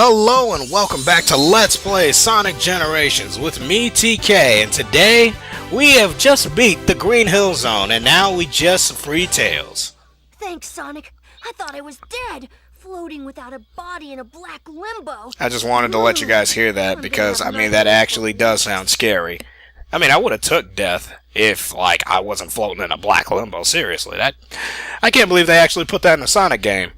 Hello and welcome back to Let's Play Sonic Generations with me, TK, and today we have just beat the Green Hill Zone and now we just free Tails. Thanks, Sonic. I thought I was dead, floating without a body in a black limbo. I just wanted to let you guys hear that because, that actually does sound scary. I would have took death if, I wasn't floating in a black limbo. Seriously, I can't believe they actually put that in a Sonic game.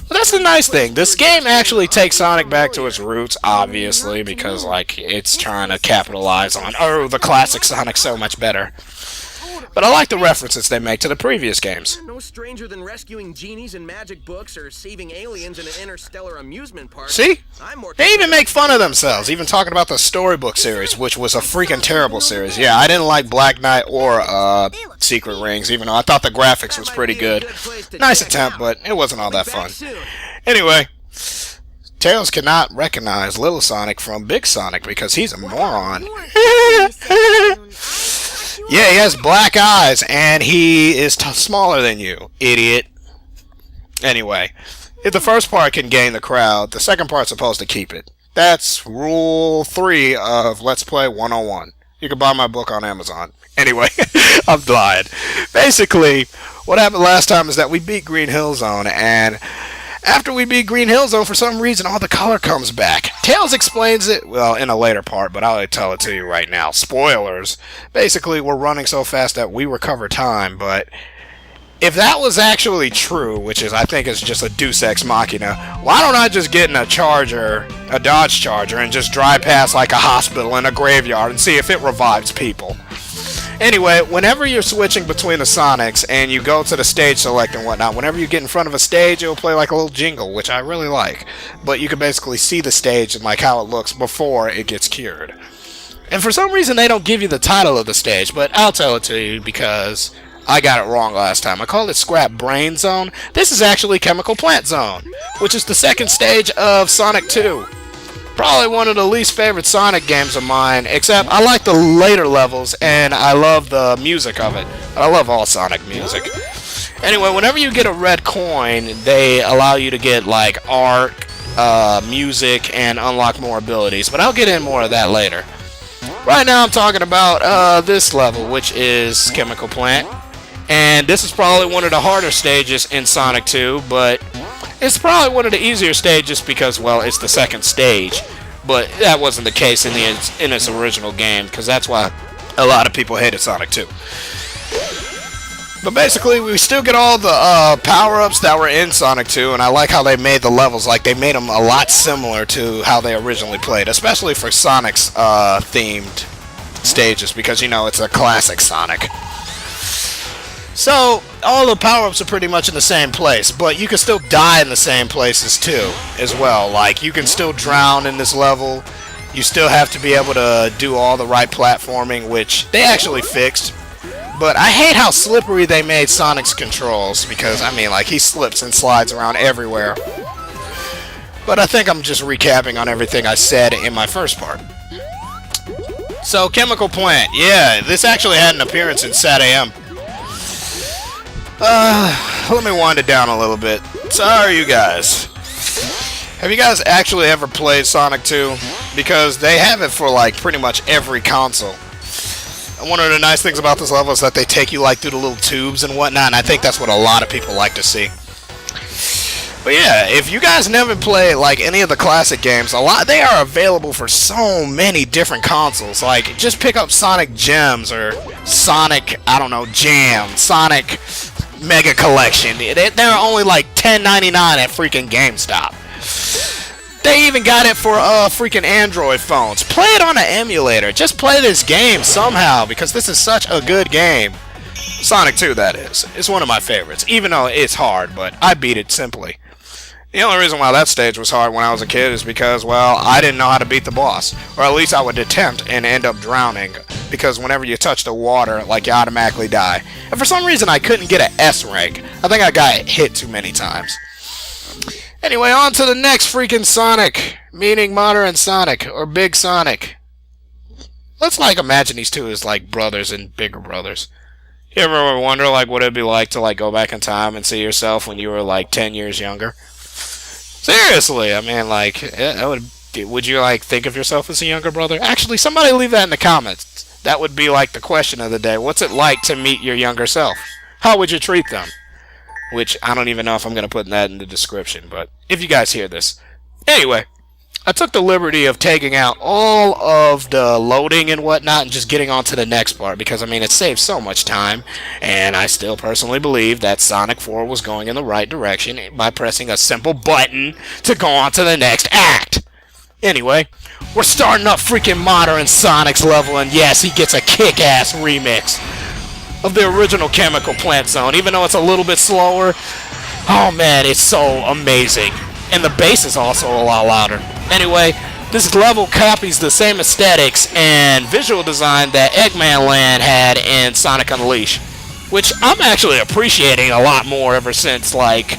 But that's the nice thing. This game actually takes Sonic back to its roots, obviously, because, it's trying to capitalize on, the classic Sonic so much better. But I like the references they make to the previous games. No stranger than rescuing genies in magic books or saving aliens in an interstellar amusement park. See? They even make fun of themselves, even talking about the Storybook series, which was a freaking terrible series. Yeah, I didn't like Black Knight or Secret Rings, even though I thought the graphics was pretty good. Nice attempt, but it wasn't all that fun. Anyway, Tails cannot recognize Little Sonic from Big Sonic because he's a moron. Yeah, he has black eyes, and he is smaller than you, idiot. Anyway, if the first part can gain the crowd, the second part's supposed to keep it. That's Rule 3 of Let's Play 101. You can buy my book on Amazon. Anyway, I'm lying. Basically, what happened last time is that we beat Green Hill Zone, and after we beat Green Hill Zone, for some reason, all the color comes back. Tails explains it, well, in a later part, but I'll tell it to you right now. Spoilers. Basically, we're running so fast that we recover time, but if that was actually true, which I think is just a de-sychs machina, why don't I just get in a Charger, a Dodge Charger, and just drive past a hospital and a graveyard and see if it revives people? Anyway, whenever you're switching between the Sonics and you go to the stage select and whatnot, whenever you get in front of a stage, it'll play a little jingle, which I really like. But you can basically see the stage and how it looks before it gets cured. And for some reason, they don't give you the title of the stage, but I'll tell it to you because I got it wrong last time. I called it Scrap Brain Zone. This is actually Chemical Plant Zone, which is the second stage of Sonic 2. Probably one of the least favorite Sonic games of mine, except I like the later levels and I love the music of it. I love all Sonic music. Anyway, whenever you get a red coin, they allow you to get art, music, and unlock more abilities, but I'll get in more of that later. Right now I'm talking about this level, which is Chemical Plant, and this is probably one of the harder stages in Sonic 2, but it's probably one of the easier stages because, well, it's the second stage. But that wasn't the case in its original game, because that's why a lot of people hated Sonic 2. But basically, we still get all the power-ups that were in Sonic 2, and I like how they made the levels. They made them a lot similar to how they originally played, especially for Sonic's themed stages, because, it's a classic Sonic. So, all the power-ups are pretty much in the same place, but you can still die in the same places too, as well. You can still drown in this level, you still have to be able to do all the right platforming, which they actually fixed. But I hate how slippery they made Sonic's controls, because, he slips and slides around everywhere. But I think I'm just recapping on everything I said in my first part. So, Chemical Plant, yeah, this actually had an appearance in Sat AM. Let me wind it down a little bit. Sorry, you guys. Have you guys actually ever played Sonic 2? Because they have it for, pretty much every console. And one of the nice things about this level is that they take you, through the little tubes and whatnot, and I think that's what a lot of people like to see. But yeah, if you guys never played, any of the classic games, they are available for so many different consoles. Just pick up Sonic Gems, or Sonic, Jam, Sonic Mega Collection. They're only $10.99 at freaking GameStop. They even got it for freaking Android phones. Play it on an emulator. Just play this game somehow, because this is such a good game. Sonic 2, that is. It's one of my favorites, even though it's hard, but I beat it simply. The only reason why that stage was hard when I was a kid is because, well, I didn't know how to beat the boss. Or at least I would attempt and end up drowning. Because whenever you touch the water, you automatically die. And for some reason, I couldn't get an S rank. I think I got hit too many times. Anyway, on to the next freaking Sonic. Meaning Modern Sonic, or Big Sonic. Let's, imagine these two as, brothers and bigger brothers. You ever wonder, what it'd be like to, go back in time and see yourself when you were, 10 years younger? Seriously, I mean, like, would you like think of yourself as a younger brother? Actually, somebody leave that in the comments. That would be like the question of the day. What's it like to meet your younger self? How would you treat them? Which I don't even know if I'm going to put that in the description, but if you guys hear this. Anyway, I took the liberty of taking out all of the loading and whatnot and just getting on to the next part because, I mean, it saves so much time, and I still personally believe that Sonic 4 was going in the right direction by pressing a simple button to go on to the next act. Anyway, we're starting up freaking modern Sonic's level, and yes, he gets a kick-ass remix of the original Chemical Plant Zone, even though it's a little bit slower. Oh man, it's so amazing. And the bass is also a lot louder. Anyway, this level copies the same aesthetics and visual design that Eggman Land had in Sonic Unleashed, which I'm actually appreciating a lot more ever since, like,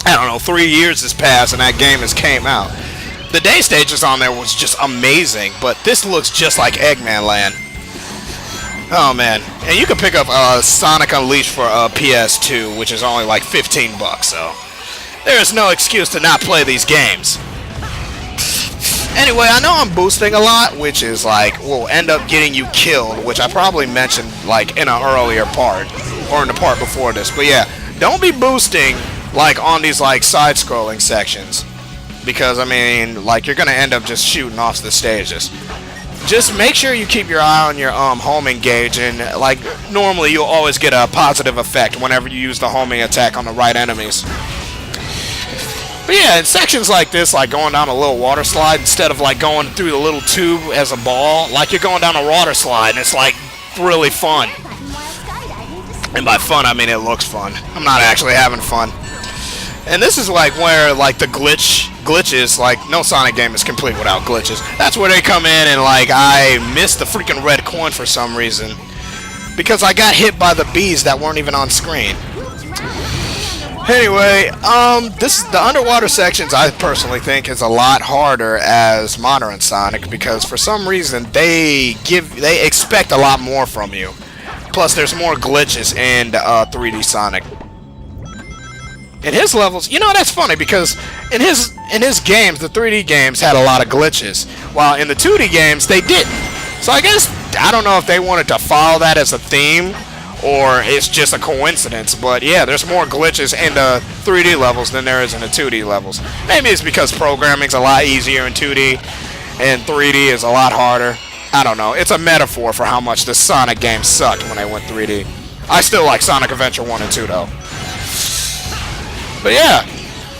I don't know, 3 years has passed and that game has came out. The day stages on there was just amazing, but this looks just like Eggman Land. Oh man, and you can pick up Sonic Unleashed for PS2, which is only like $15, so there is no excuse to not play these games. Anyway, I know I'm boosting a lot, which is like will end up getting you killed, which I probably mentioned like in an earlier part or in the part before this. But yeah, don't be boosting like on these like side-scrolling sections because I mean like you're gonna end up just shooting off the stages. Just make sure you keep your eye on your home engage, and like normally you'll always get a positive effect whenever you use the homing attack on the right enemies. But yeah, in sections like this, like going down a little water slide, instead of like going through the little tube as a ball, like you're going down a water slide, and it's like really fun. And by fun, I mean it looks fun. I'm not actually having fun. And this is like where like the glitches, like no Sonic game is complete without glitches. That's where they come in, and like I missed the freaking red coin for some reason because I got hit by the bees that weren't even on screen. Anyway, the underwater sections I personally think is a lot harder as modern Sonic because for some reason they expect a lot more from you. Plus there's more glitches in 3D Sonic. In his levels, you know, that's funny because in his games, the 3D games had a lot of glitches, while in the 2D games they didn't. So I guess I don't know if they wanted to follow that as a theme or it's just a coincidence, but yeah, there's more glitches in the 3D levels than there is in the 2D levels. Maybe it's because programming's a lot easier in 2D and 3D is a lot harder. I don't know. It's a metaphor for how much the Sonic games sucked when they went 3D. I still like Sonic Adventure 1 and 2 though. But yeah,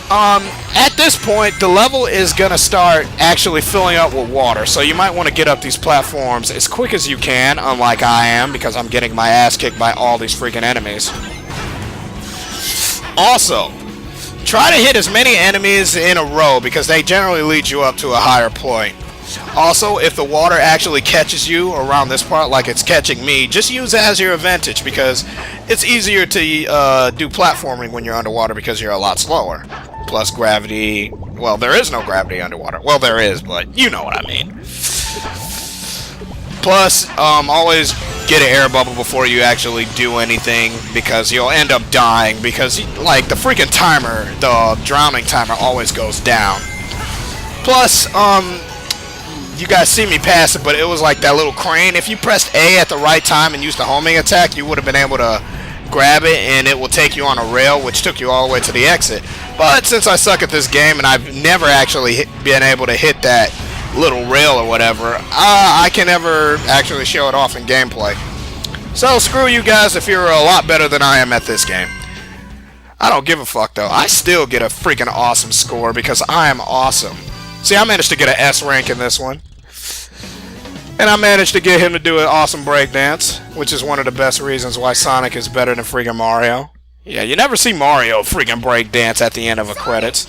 at this point, the level is going to start actually filling up with water, so you might want to get up these platforms as quick as you can, unlike I am, because I'm getting my ass kicked by all these freaking enemies. Also, try to hit as many enemies in a row, because they generally lead you up to a higher point. Also, if the water actually catches you around this part like it's catching me, just use it as your advantage because it's easier to do platforming when you're underwater because you're a lot slower. Plus gravity, well, there is no gravity underwater. Well, there is, but you know what I mean. Plus, always get an air bubble before you actually do anything because you'll end up dying because, like, the freaking timer, the drowning timer always goes down. Plus, you guys see me pass it, but it was like that little crane. If you pressed A at the right time and used the homing attack, you would have been able to grab it, and it will take you on a rail, which took you all the way to the exit. But since I suck at this game and I've never actually been able to hit that little rail or whatever, I can never actually show it off in gameplay. So screw you guys if you're a lot better than I am at this game. I don't give a fuck though. I still get a freaking awesome score because I am awesome. See, I managed to get an S rank in this one. And I managed to get him to do an awesome breakdance, which is one of the best reasons why Sonic is better than freaking Mario. Yeah, you never see Mario freaking breakdance at the end of a credits.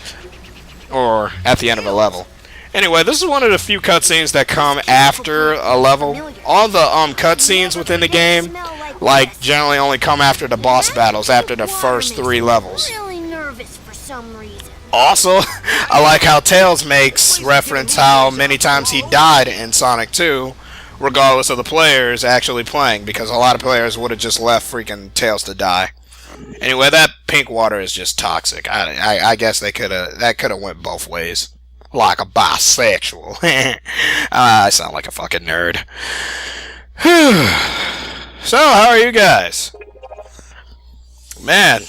Or at the end of a level. Anyway, this is one of the few cutscenes that come after a level. All the cutscenes within the game, like, generally only come after the boss battles, after the first 3 levels. Really nervous for some reason. Also, I like how Tails makes reference how many times he died in Sonic 2, regardless of the players actually playing, because a lot of players would have just left freaking Tails to die. Anyway, that pink water is just toxic. I guess that could have went both ways. Like a bisexual. I sound like a fucking nerd. So, how are you guys? Man,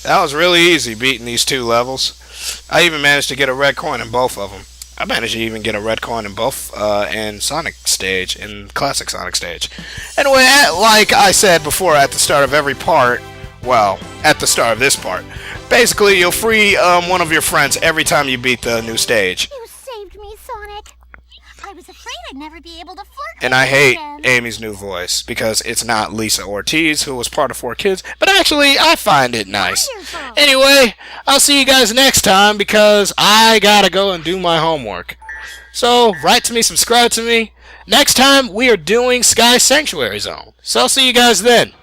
that was really easy beating these 2 levels. I even managed to get a red coin in both of them. I managed to even get a red coin in both in Sonic Stage, in Classic Sonic Stage. Anyway, like I said before at the start of every part, well, at the start of this part, basically you'll free one of your friends every time you beat the new stage. You saved me, Sonic. I was afraid I'd never be able to flirt And with I you hate again. Amy's new voice, because it's not Lisa Ortiz, who was part of 4Kids, but actually, I find it nice. Wonderful. Anyway, I'll see you guys next time, because I gotta go and do my homework. So, write to me, subscribe to me. Next time, we are doing Sky Sanctuary Zone. So I'll see you guys then.